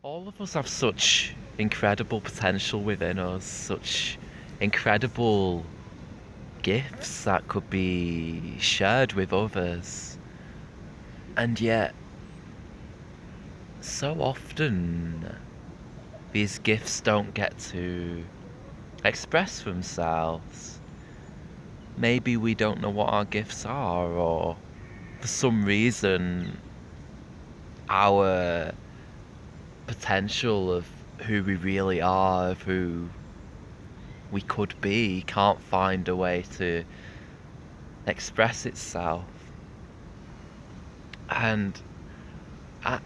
All of us have such incredible potential within us, such incredible gifts that could be shared with others. And yet, so often, these gifts don't get to express themselves. Maybe we don't know what our gifts are, or for some reason, our potential of who we really are, of who we could be, can't find a way to express itself. And I,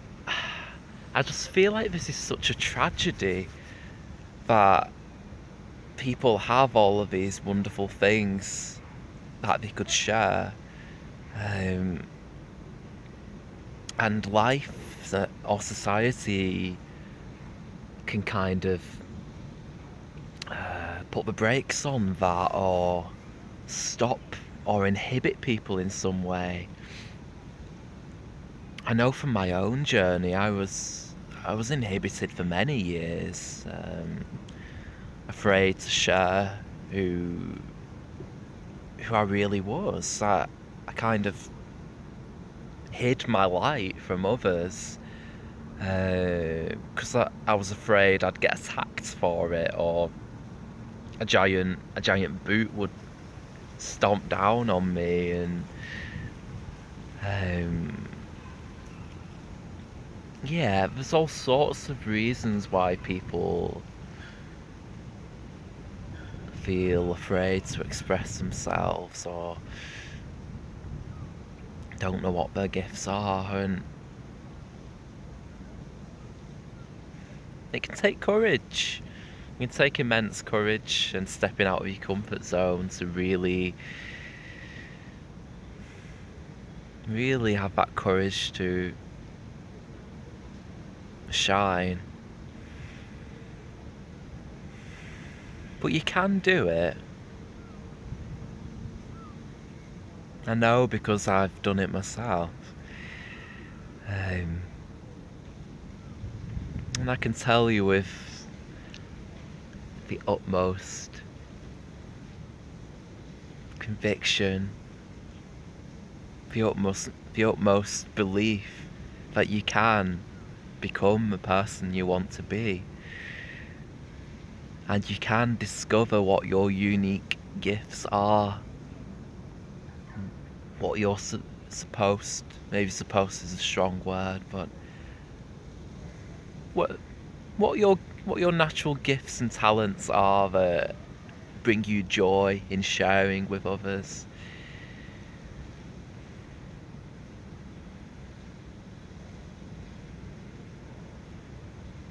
I just feel like this is such a tragedy that people have all of these wonderful things that they could share. Um, and life or society can kind of put the brakes on that or stop or inhibit people in some way. I know from my own journey, I was inhibited for many years, afraid to share who I really was. I kind of hid my light from others because I was afraid I'd get attacked for it, or a giant boot would stomp down on me, and um, yeah, there's all sorts of reasons why people feel afraid to express themselves or don't know what their gifts are, and it can take courage. It can take immense courage and stepping out of your comfort zone to really have that courage to shine. But you can do it. I know because I've done it myself. Um, and I can tell you with the utmost conviction, the utmost belief that you can become the person you want to be. And you can discover what your unique gifts are. What you're supposed, maybe supposed is a strong word, but what what your natural gifts and talents are that bring you joy in sharing with others.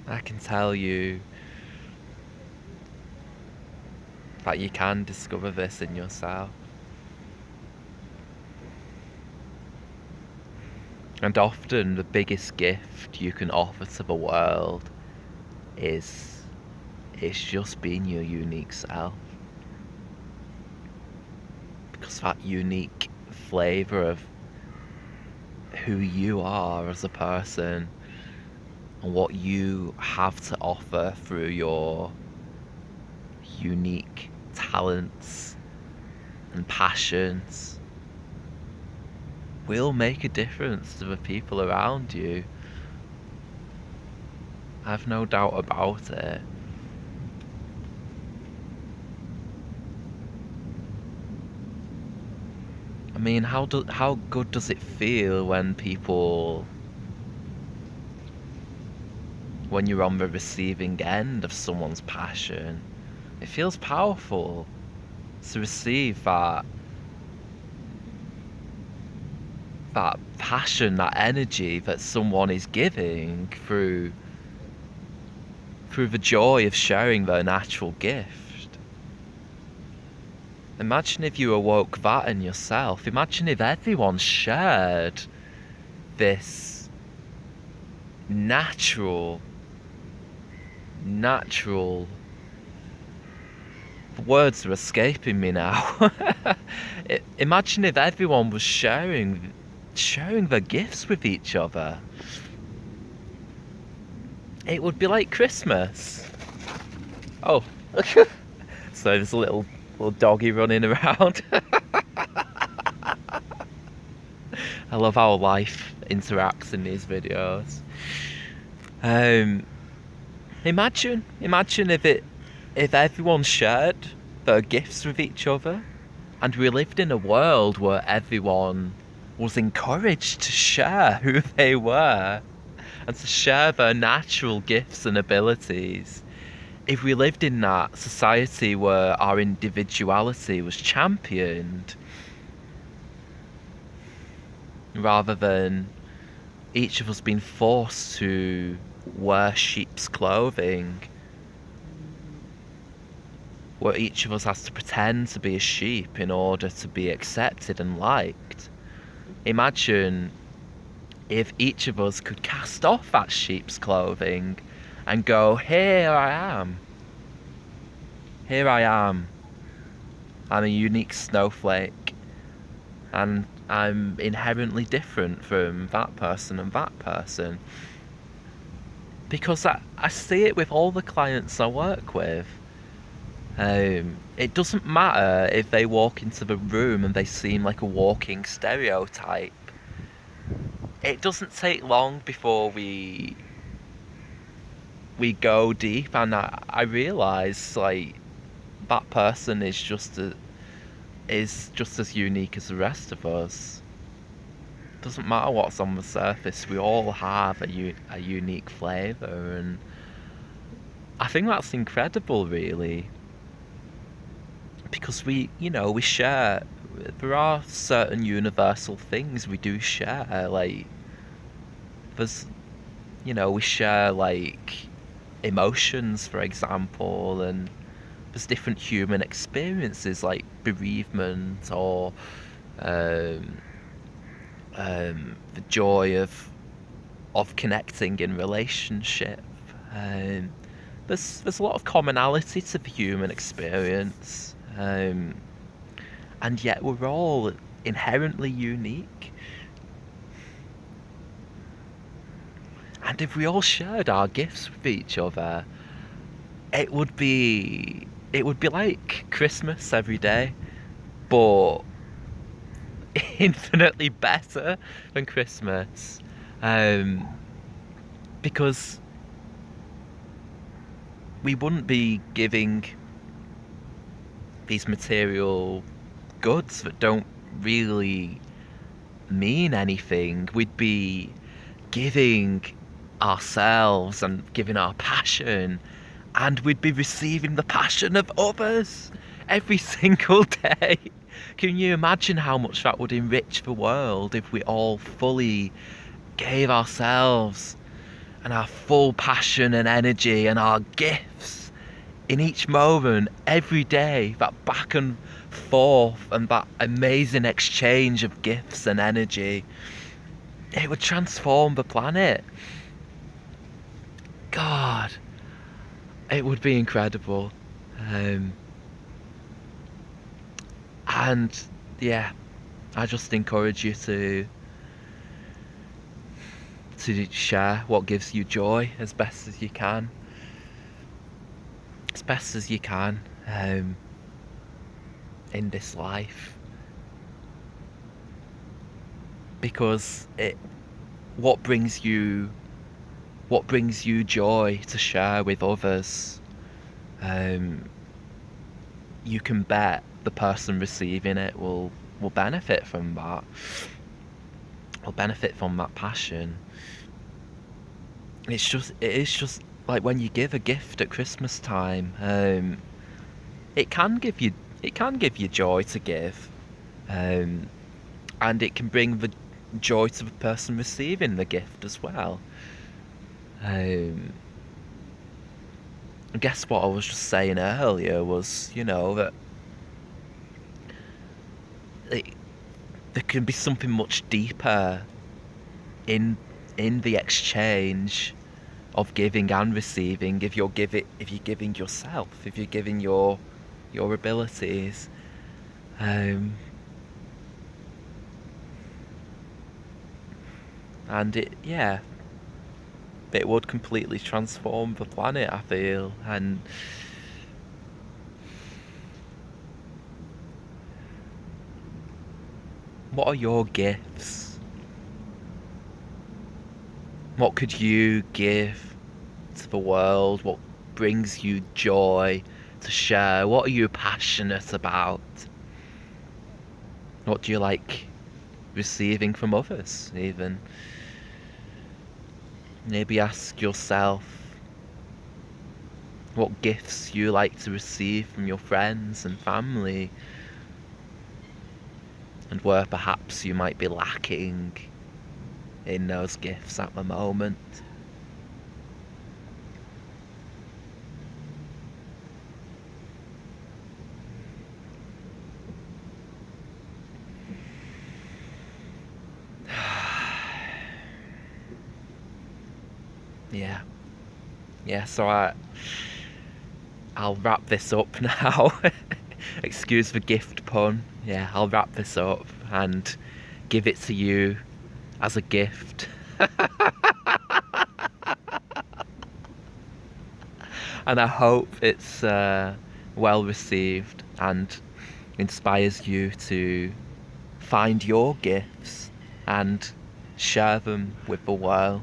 I can tell you that you can discover this in yourself. And often the biggest gift you can offer to the world is it's just being your unique self. Because that unique flavour of who you are as a person and what you have to offer through your unique talents and passions will make a difference to the people around you. I've no doubt about it. I mean, how good does it feel when you're on the receiving end of someone's passion? It feels powerful to receive that passion, that energy that someone is giving through the joy of sharing their natural gift. Imagine if you awoke that in yourself. Imagine if everyone shared this natural, natural. Words are escaping me now. Imagine if everyone was sharing their gifts with each other. it would be like Christmas. Oh, so there's a little doggy running around. I love how life interacts in these videos. Um, imagine if everyone shared their gifts with each other, and we lived in a world where everyone was encouraged to share who they were and to share their natural gifts and abilities. If we lived in that society where our individuality was championed, rather than each of us being forced to wear sheep's clothing, where each of us has to pretend to be a sheep in order to be accepted and liked. Imagine if each of us could cast off that sheep's clothing and go, here I am. Here I am. I'm a unique snowflake. And I'm inherently different from that person and that person. Because I see it with all the clients I work with. It doesn't matter if they walk into the room and they seem like a walking stereotype. It doesn't take long before we go deep, and I realise like that person is just as unique as the rest of us. Doesn't matter what's on the surface. We all have a unique flavour, and I think that's incredible, really. Because we share. There are certain universal things we do share. Like there's, we share like emotions, for example, and there's different human experiences like bereavement or the joy of connecting in relationship. There's a lot of commonality to the human experience, and yet we're all inherently unique. And if we all shared our gifts with each other, it would be like Christmas every day, but infinitely better than Christmas, because we wouldn't be giving these material goods that don't really mean anything. We'd be giving ourselves and giving our passion, and we'd be receiving the passion of others every single day. Can you imagine how much that would enrich the world if we all fully gave ourselves and our full passion and energy and our gifts in each moment, every day, that back and forth and that amazing exchange of gifts and energy? It would transform the planet. God, it would be incredible. And yeah, I just encourage you to share what gives you joy as best as you can. As best as you can, in this life. Because what brings you joy to share with others, you can bet the person receiving it will benefit from that. Will benefit from that passion. It is just like when you give a gift at Christmas time. It can give you joy to give, and it can bring the joy to the person receiving the gift as well. I guess what I was just saying earlier was, that there can be something much deeper in the exchange of giving and receiving. If you're giving yourself, if you're giving your abilities, and It would completely transform the planet, I feel. And what are your gifts? What could you give to the world? What brings you joy to share? What are you passionate about? What do you like receiving from others, even? Maybe ask yourself what gifts you like to receive from your friends and family, and where perhaps you might be lacking in those gifts at the moment. Yeah. Yeah, so I'll wrap this up now. Excuse the gift pun. Yeah, I'll wrap this up and give it to you as a gift. And I hope it's well received and inspires you to find your gifts and share them with the world.